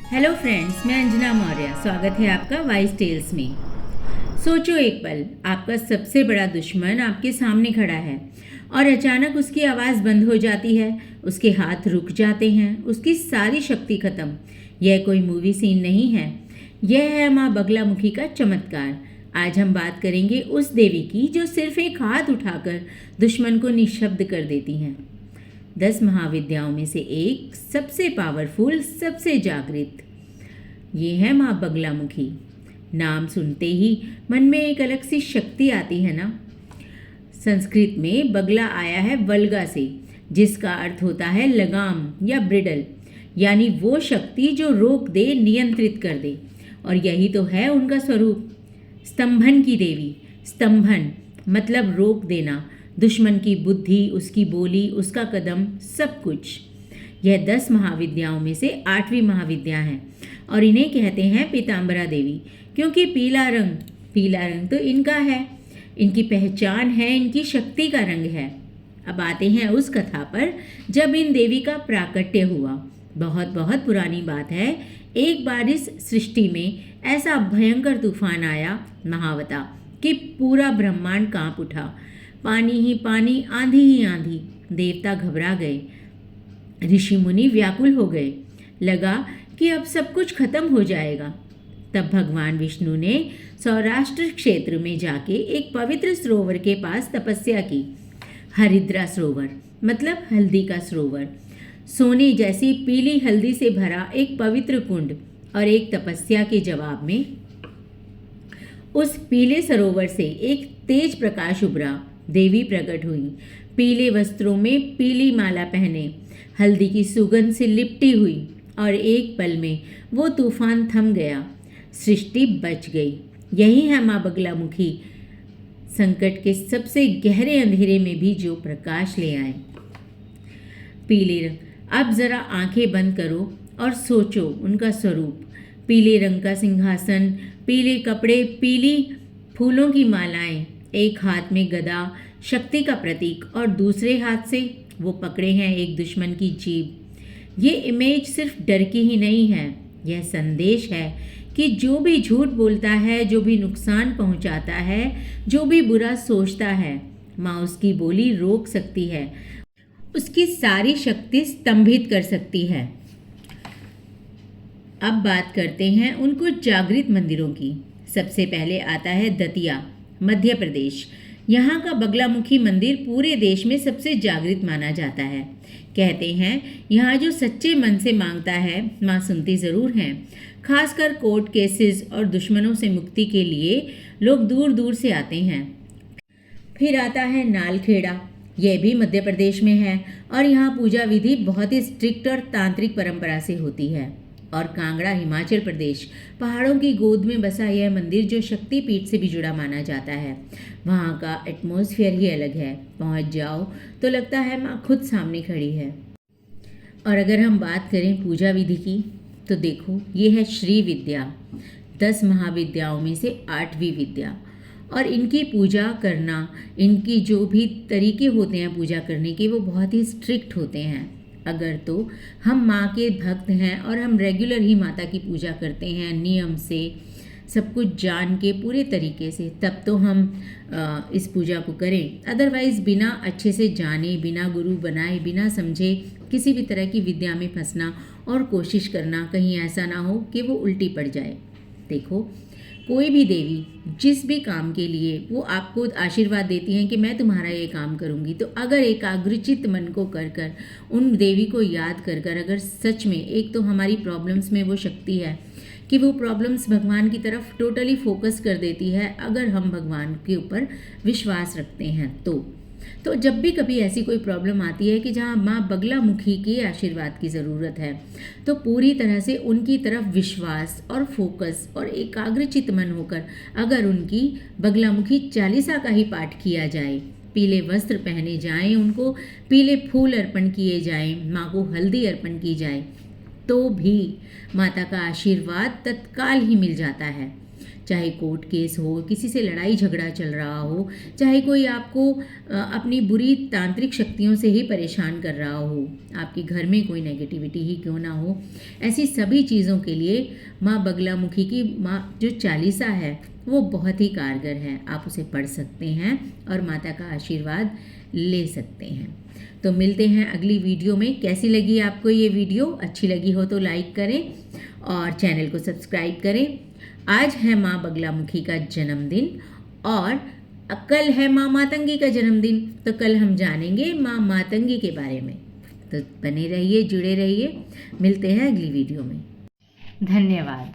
Hello friends, मैं अंजना मौर्य। स्वागत है आपका वाइज टेल्स में। सोचो एक पल, आपका सबसे बड़ा दुश्मन आपके सामने खड़ा है और अचानक उसकी आवाज़ बंद हो जाती है, उसके हाथ रुक जाते हैं, उसकी सारी शक्ति खत्म। यह कोई मूवी सीन नहीं है, यह है माँ बगलामुखी का चमत्कार। आज हम बात करेंगे उस देवी की जो सिर्फ एक हाथ उठाकर दुश्मन को निशब्द कर देती हैं। 10 महाविद्याओं में से एक, सबसे पावरफुल, सबसे जागृत, ये है माँ बगलामुखी। नाम सुनते ही मन में एक अलग सी शक्ति आती है ना। संस्कृत में बगला आया है वल्गा से, जिसका अर्थ होता है लगाम या ब्रिडल, यानी वो शक्ति जो रोक दे, नियंत्रित कर दे। और यही तो है उनका स्वरूप। स्तंभन की देवी। स्तंभन मतलब रोक देना, दुश्मन की बुद्धि, उसकी बोली, उसका कदम, सब कुछ। यह 10 महाविद्याओं में से 8वीं महाविद्या है और इन्हें कहते हैं पीतांबरा देवी, क्योंकि पीला रंग तो इनका है। इनकी पहचान है, इनकी शक्ति का रंग है। अब आते हैं उस कथा पर जब इन देवी का प्राकट्य हुआ। बहुत बहुत पुरानी बात है। एक बार इस सृष्टि में ऐसा भयंकर तूफान आया, महावता, कि पूरा ब्रह्मांड कांप उठा। पानी ही पानी, आंधी ही आंधी। देवता घबरा गए, ऋषि मुनि व्याकुल हो गए। लगा कि अब सब कुछ खत्म हो जाएगा। तब भगवान विष्णु ने सौराष्ट्र क्षेत्र में जाके एक पवित्र सरोवर के पास तपस्या की। हरिद्रा सरोवर मतलब हल्दी का सरोवर। सोने जैसी पीली हल्दी से भरा एक पवित्र कुंड। और एक तपस्या के जवाब में उस पीले सरोवर से एक तेज प्रकाश उभरा। देवी प्रकट हुई, पीले वस्त्रों में पीली माला पहने, हल्दी की सुगंध से लिपटी हुई। और एक पल में वो तूफान थम गया, सृष्टि बच गई। यही है माँ बगलामुखी, संकट के सबसे गहरे अंधेरे में भी जो प्रकाश ले आए। पीले रंग। अब जरा आंखें बंद करो और सोचो उनका स्वरूप। पीले रंग का सिंहासन, पीले कपड़े, पीली फूलों की मालाएं, एक हाथ में गदा, शक्ति का प्रतीक, और दूसरे हाथ से वो पकड़े हैं एक दुश्मन की जीभ। ये इमेज सिर्फ डर की ही नहीं है, यह संदेश है कि जो भी झूठ बोलता है, जो भी नुकसान पहुंचाता है, जो भी बुरा सोचता है, माँ उसकी बोली रोक सकती है, उसकी सारी शक्ति स्तंभित कर सकती है। अब बात करते हैं उन कुछ जागृत मंदिरों की। सबसे पहले आता है दतिया, मध्य प्रदेश। यहाँ का बगलामुखी मंदिर पूरे देश में सबसे जागृत माना जाता है। कहते हैं यहाँ जो सच्चे मन से मांगता है, माँ सुनती ज़रूर हैं। खासकर कोर्ट केसेस और दुश्मनों से मुक्ति के लिए लोग दूर दूर से आते हैं। फिर आता है नालखेड़ा, यह भी मध्य प्रदेश में है और यहाँ पूजा विधि बहुत ही स्ट्रिक्ट और तांत्रिक परंपरा से होती है। और कांगड़ा, हिमाचल प्रदेश, पहाड़ों की गोद में बसा यह मंदिर जो शक्तिपीठ से भी जुड़ा माना जाता है। वहाँ का एटमॉस्फेयर ही अलग है। पहुँच जाओ तो लगता है माँ खुद सामने खड़ी है। और अगर हम बात करें पूजा विधि की तो देखो, ये है श्री विद्या, 10 महाविद्याओं में से 8वीं विद्या। और इनकी पूजा करना, इनकी जो भी तरीके होते हैं पूजा करने के, वो बहुत ही स्ट्रिक्ट होते हैं। अगर तो हम माँ के भक्त हैं और हम रेगुलर ही माता की पूजा करते हैं, नियम से, सब कुछ जान के, पूरे तरीके से, तब तो हम इस पूजा को करें। अदरवाइज़ बिना अच्छे से जाने, बिना गुरु बनाए, बिना समझे किसी भी तरह की विद्या में फंसना और कोशिश करना, कहीं ऐसा ना हो कि वो उल्टी पड़ जाए। देखो, कोई भी देवी जिस भी काम के लिए वो आपको आशीर्वाद देती हैं कि मैं तुम्हारा ये काम करूँगी, तो अगर एकाग्रचित मन को कर कर, उन देवी को याद कर कर, अगर सच में एक तो हमारी प्रॉब्लम्स में वो शक्ति है कि वो प्रॉब्लम्स भगवान की तरफ टोटली फोकस कर देती है, अगर हम भगवान के ऊपर विश्वास रखते हैं तो जब भी कभी ऐसी कोई प्रॉब्लम आती है कि जहाँ माँ बगलामुखी के आशीर्वाद की ज़रूरत है, तो पूरी तरह से उनकी तरफ विश्वास और फोकस और एकाग्रचित मन होकर अगर उनकी बगलामुखी चालीसा का ही पाठ किया जाए, पीले वस्त्र पहने जाएं, उनको पीले फूल अर्पण किए जाएं, माँ को हल्दी अर्पण की जाए, तो भी माता का आशीर्वाद तत्काल ही मिल जाता है। चाहे कोर्ट केस हो, किसी से लड़ाई झगड़ा चल रहा हो, चाहे कोई आपको अपनी बुरी तांत्रिक शक्तियों से ही परेशान कर रहा हो, आपके घर में कोई नेगेटिविटी ही क्यों ना हो, ऐसी सभी चीज़ों के लिए माँ बगलामुखी की माँ जो चालीसा है वो बहुत ही कारगर है। आप उसे पढ़ सकते हैं और माता का आशीर्वाद ले सकते हैं। तो मिलते हैं अगली वीडियो में। कैसी लगी आपको ये वीडियो? अच्छी लगी हो तो लाइक करें और चैनल को सब्सक्राइब करें। आज है माँ बगलामुखी का जन्मदिन और कल है माँ मातंगी का जन्मदिन, तो कल हम जानेंगे माँ मातंगी के बारे में। तो बने रहिए, जुड़े रहिए। मिलते हैं अगली वीडियो में। धन्यवाद।